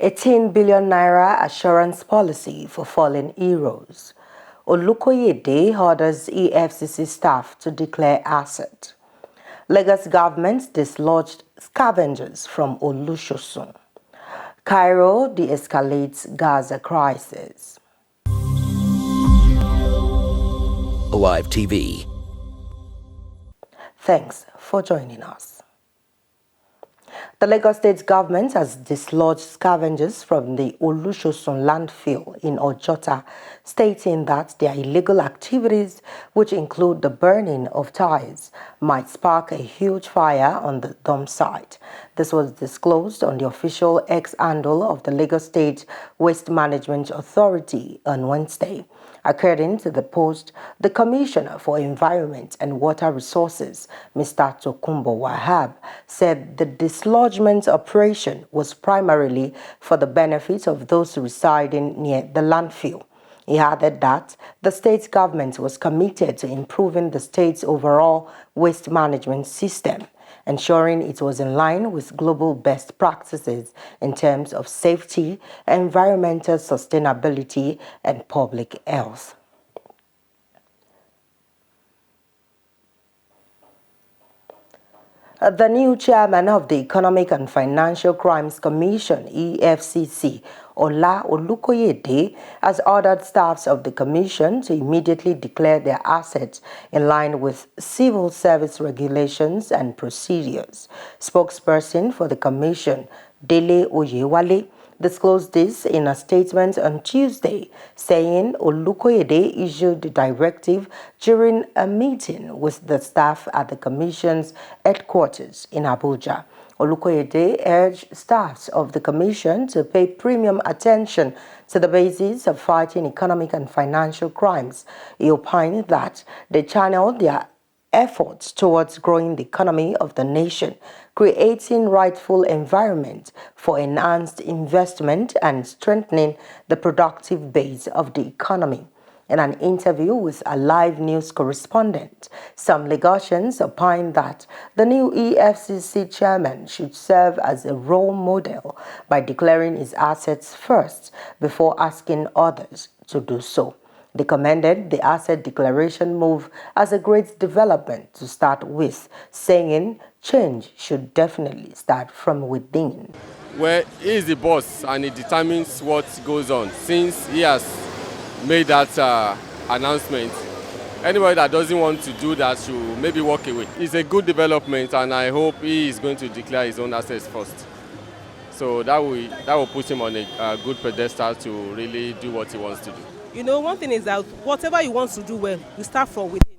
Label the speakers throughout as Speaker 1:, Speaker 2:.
Speaker 1: 18 billion naira assurance policy for fallen heroes. Olukoyede orders Efcc staff to declare asset. Lagos government dislodged scavengers from Olukoyede. Cairo de-escalates Gaza crisis.
Speaker 2: Alive TV.
Speaker 1: Thanks for joining us. The Lagos State government has dislodged scavengers from the Olukoyede landfill in Ojota, stating that their illegal activities, which include the burning of tires, might spark a huge fire on the dump site. This was disclosed on the official X handle of the Lagos State Waste Management Authority on Wednesday. According to the post, the Commissioner for Environment and Water Resources, Mr. Tokunbo Wahab, said the dislodgement operation was primarily for the benefit of those residing near the landfill. He added that the state government was committed to improving the state's overall waste management system, ensuring it was in line with global best practices in terms of safety, environmental sustainability, and public health. The new chairman of the Economic and Financial Crimes Commission, EFCC, Olukoyede, has ordered staffs of the commission to immediately declare their assets in line with civil service regulations and procedures. Spokesperson for the commission, Dele Oyewale, disclosed this in a statement on Tuesday, saying Olukoyede issued the directive during a meeting with the staff at the Commission's headquarters in Abuja. Olukoyede urged staffs of the Commission to pay premium attention to the basis of fighting economic and financial crimes. He opined that they channeled their efforts towards growing the economy of the nation, creating rightful environment for enhanced investment and strengthening the productive base of the economy. In an interview with a live news correspondent, some Lagosians opined that the new EFCC chairman should serve as a role model by declaring his assets first before asking others to do so. They commended the asset declaration move as a great development to start with, saying change should definitely start from within.
Speaker 3: Well, he is the boss and he determines what goes on. Since he has made that announcement, anybody that doesn't want to do that should maybe walk away. It's a good development and I hope he is going to declare his own assets first. So that will put him on a good pedestal to really do what he wants to do.
Speaker 4: You know, one thing is that whatever he wants to do well, you start from within.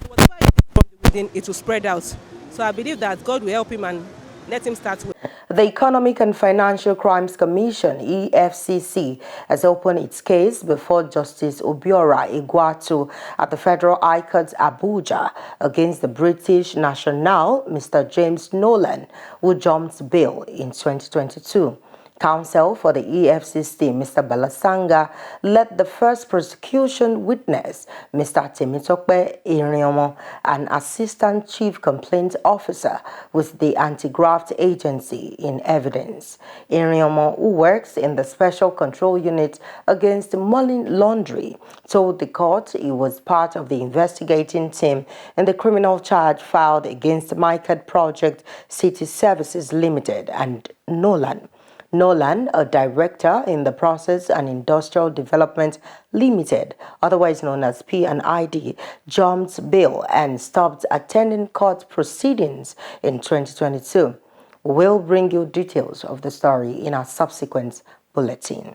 Speaker 4: Whatever you do from within, it will spread out. So I believe that God will help him and let him start with.
Speaker 1: The Economic and Financial Crimes Commission, EFCC, has opened its case before Justice Obiora Igwatu at the Federal High Court Abuja against the British national, Mr. James Nolan, who jumped bail in 2022. Counsel for the EFCC, Mr. Balasanga, led the first prosecution witness, Mr. Temitope Iriomo, an Assistant Chief Complaint Officer with the Anti-Graft Agency, in evidence. Iriomo, who works in the Special Control Unit against money laundering, told the court he was part of the investigating team in the criminal charge filed against Micad Project City Services Limited and Nolan. Nolan, a director in the Process and Industrial Development Limited, otherwise known as P&ID, jumped bail and stopped attending court proceedings in 2022. We'll bring you details of the story in our subsequent bulletin.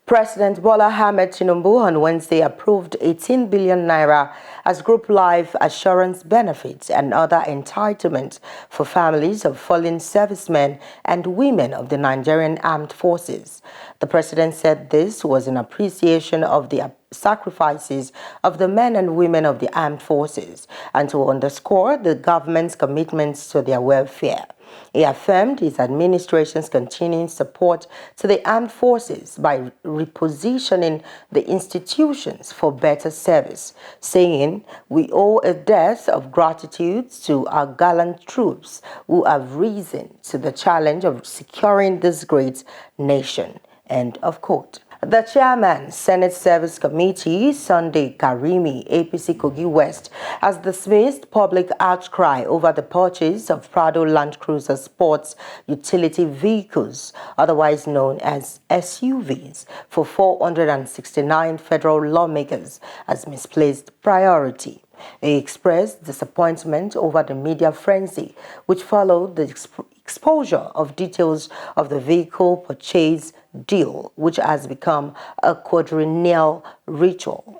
Speaker 1: President Bola Ahmed Tinubu on Wednesday approved 18 billion naira as group life assurance benefits and other entitlements for families of fallen servicemen and women of the Nigerian Armed Forces. The president said this was in appreciation of the sacrifices of the men and women of the armed forces and to underscore the government's commitments to their welfare. He affirmed his administration's continuing support to the armed forces by repositioning the institutions for better service, saying, "We owe a debt of gratitude to our gallant troops who have risen to the challenge of securing this great nation." End of quote. The chairman, Senate Service Committee, Sunday Karimi, APC Kogi West, has dismissed public outcry over the purchase of Prado Land Cruiser sports utility vehicles, otherwise known as SUVs, for 469 federal lawmakers as misplaced priority. They expressed disappointment over the media frenzy, which followed the exposure of details of the vehicle purchase deal, which has become a quadrennial ritual.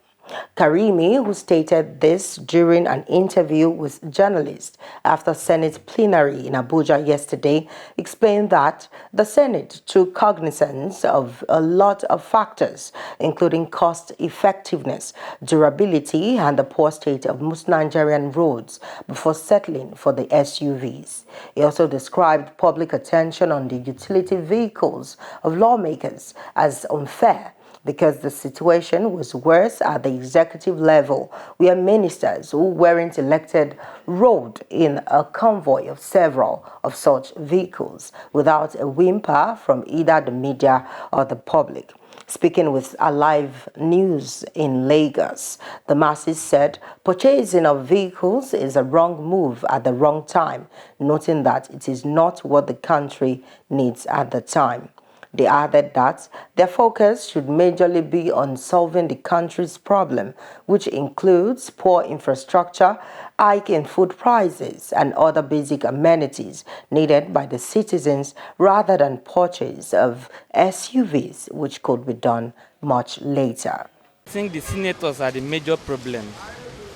Speaker 1: Karimi, who stated this during an interview with journalists after Senate plenary in Abuja yesterday, explained that the Senate took cognizance of a lot of factors, including cost effectiveness, durability, and the poor state of most Nigerian roads before settling for the SUVs. He also described public attention on the utility vehicles of lawmakers as unfair, because the situation was worse at the executive level, where ministers who weren't elected rode in a convoy of several of such vehicles without a whimper from either the media or the public. Speaking with Alive News in Lagos, the masses said purchasing of vehicles is a wrong move at the wrong time, noting that it is not what the country needs at the time. They added that their focus should majorly be on solving the country's problem, which includes poor infrastructure, hike in food prices, and other basic amenities needed by the citizens, rather than purchase of SUVs, which could be done much later.
Speaker 5: I think the senators are the major problem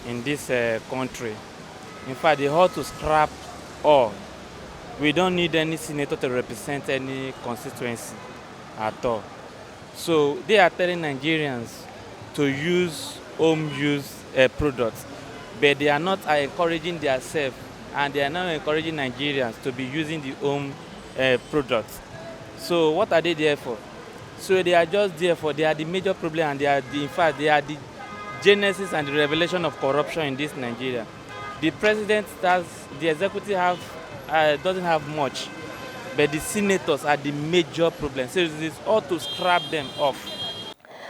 Speaker 5: in this country. In fact, they ought to scrap all. We don't need any senator to represent any constituency at all. So they are telling Nigerians to use home use products, but they are not encouraging themselves, and they are not encouraging Nigerians to be using the home products. So what are they there for? So they are just there for, they are the major problem, and they are in fact, they are the genesis and the revelation of corruption in this Nigeria. The president the executive doesn't have much, but the senators are the major problem. So it is all to scrap them off.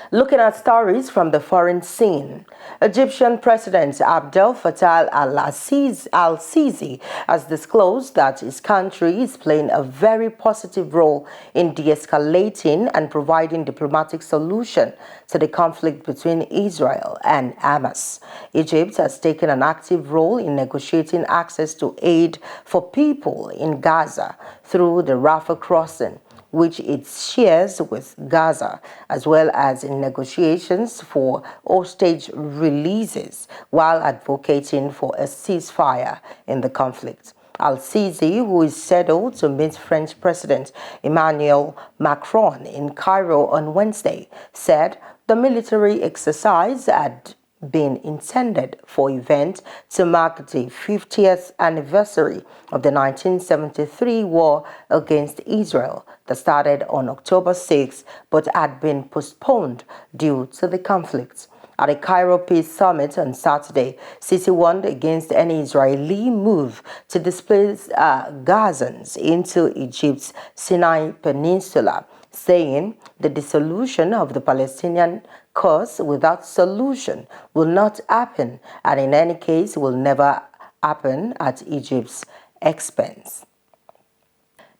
Speaker 1: Looking at stories from the foreign scene, Egyptian President Abdel Fattah al-Sisi has disclosed that his country is playing a very positive role in de-escalating and providing diplomatic solution to the conflict between Israel and Hamas. Egypt has taken an active role in negotiating access to aid for people in Gaza through the Rafah crossing, which it shares with Gaza, as well as in negotiations for hostage releases, while advocating for a ceasefire in the conflict. Al-Sisi, who is scheduled to meet French President Emmanuel Macron in Cairo on Wednesday, said the military exercise had been intended for event to mark the 50th anniversary of the 1973 war against Israel that started on October 6, but had been postponed due to the conflict. At a Cairo Peace Summit on Saturday, Sisi warned against any Israeli move to displace Gazans into Egypt's Sinai Peninsula, saying the dissolution of the Palestinian cause without solution will not happen, and in any case will never happen at Egypt's expense.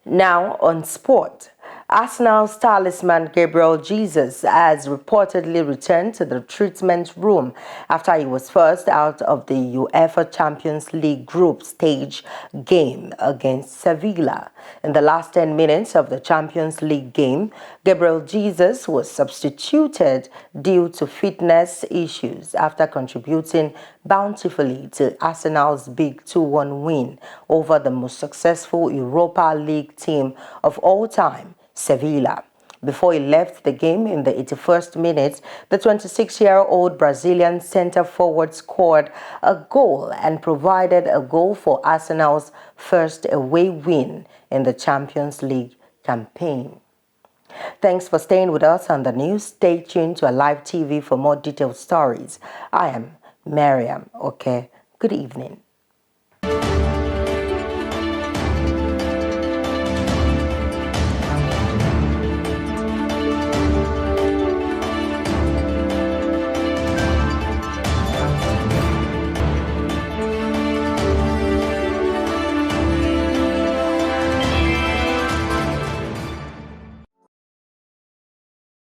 Speaker 1: Now on sport. Arsenal's talisman Gabriel Jesus has reportedly returned to the treatment room after he was forced out of the UEFA Champions League group stage game against Sevilla. In the last 10 minutes of the Champions League game, Gabriel Jesus was substituted due to fitness issues after contributing bountifully to Arsenal's big 2-1 win over the most successful Europa League team of all time, Sevilla. Before he left the game in the 81st minute, the 26-year-old Brazilian centre-forward scored a goal and provided a goal for Arsenal's first away win in the Champions League campaign. Thanks for staying with us on the news. Stay tuned to Alive TV for more detailed stories. I am Mariam. Okay, good evening.